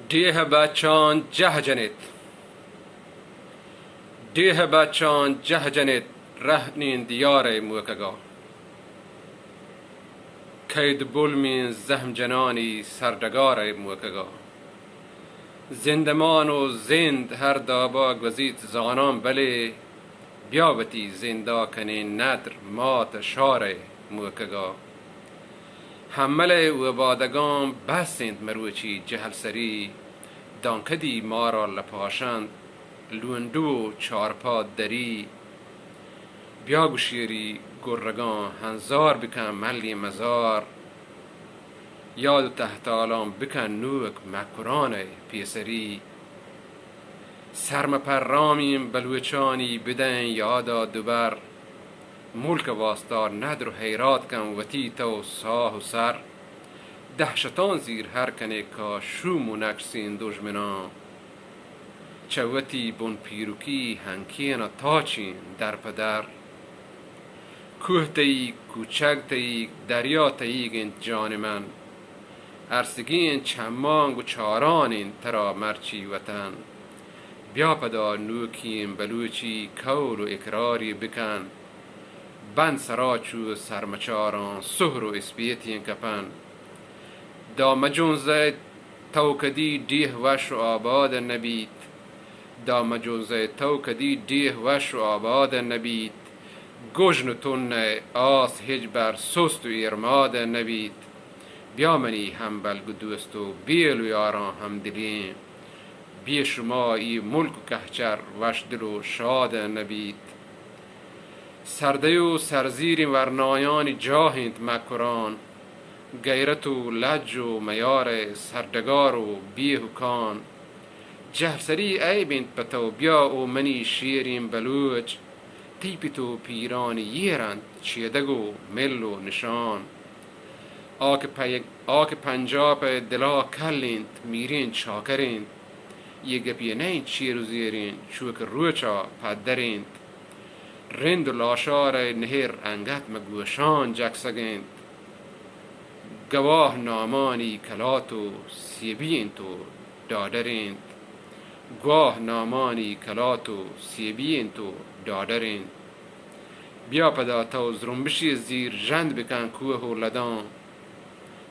دیه بچان جه جنید دیه بچان جه جنید رهنین دیار موکگا کید بولمین زهم جنانی سردگار موکگا زندمان و زند هر دابا گوزیت زانان بله بیاوتی زندا کنین ندر مات شار موکگا حمله و بادگان بسند مروچی جهل سری دانکدی مارا لپاشند لوندو چارپا دری بیاگو شیری گرگان هنزار بکن ملی مزار یاد تحتالان بکن نوک مکران پیسری سرم پرامیم بلوچانی بدن یادا دوبر ملک واستار ندر و حیرات کن وتی تو ساه و سر دهشتان زیر هر کنه که شوم نکسین دجمنان چوتی بون پیروکی هنکین تاچین در پدر کوه تایی کوچک تایی دریا تایی جان من ارسگین چمانگ و چارانین ترا مرچی وطن بیا پدا نوکیم بلوچی کول و اقراری بکن بند سراچو سرمچاران سهر و اسپیتین کپن دا مجونزه توکدی دیه وش و آباد نبید دا مجونزه توکدی دیه وش و آباد نبید گوجن تون آس هجبر سست و ایرماد نبید بیا منی هم بلگ دوست و بیل و یاران هم دلیم بی شما ای ملک و کهچر وش دل و شاد نبید سرده و سرزیر ورنایان جاهند مکران غیرت و لج و میار سردگار و بیهوکان جهسری ای بنت پتو بیا و منی شیرین بلوچ تیپتو پیران یرند چیدگو مل و نشان آک پنجاب دلا کلند میرین چاکرین یه گپیه نین چیر و زیرین چوک روچا پدرین رند و لاشار نهر انگت مگوشان جکسگند گواه نامانی کلاتو سیبین تو دادرند گواه نامانی کلاتو سیبین تو دادرند بیا پدا تو زرنبشی زیر جند بکن کوه و لدان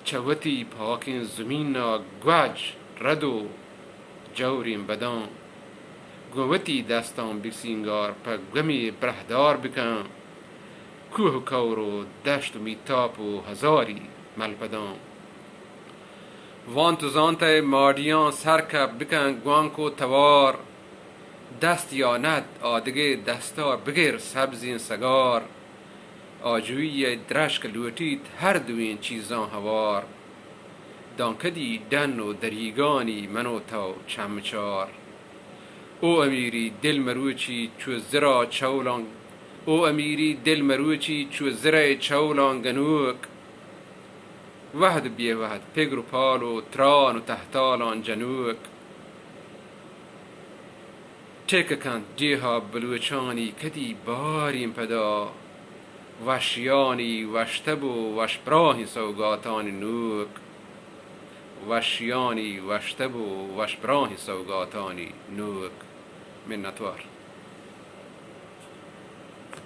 چوتی پاکین زمین گوج ردو جورین بدان گوتی دستان بکسینگار پا گمی برهدار بکن کوه و کور و دشت و میتاپ و هزاری ملپدان وان تو زانت ماردیان سرکب بکن گوانکو توار دست یا ند آدگه دستار بگیر سبزین سگار آجوی درشک لوتید هر دوین چیزان هوار دانکدی دن و دریگانی منو تو چمچار او امیری دل مروچی چو زرا چولان او امیری دل مروچی چو زرا چولان گنوک وحد بیه وحد پگر و پال و تران و تحتالان جنوک تککند دیها بلوچانی کدی باریم پدا وشیانی وشتب و وشبراهی سوگاتانی نوک وشیانی وشتب و وشبراهی سوگاتانی نوک منتوار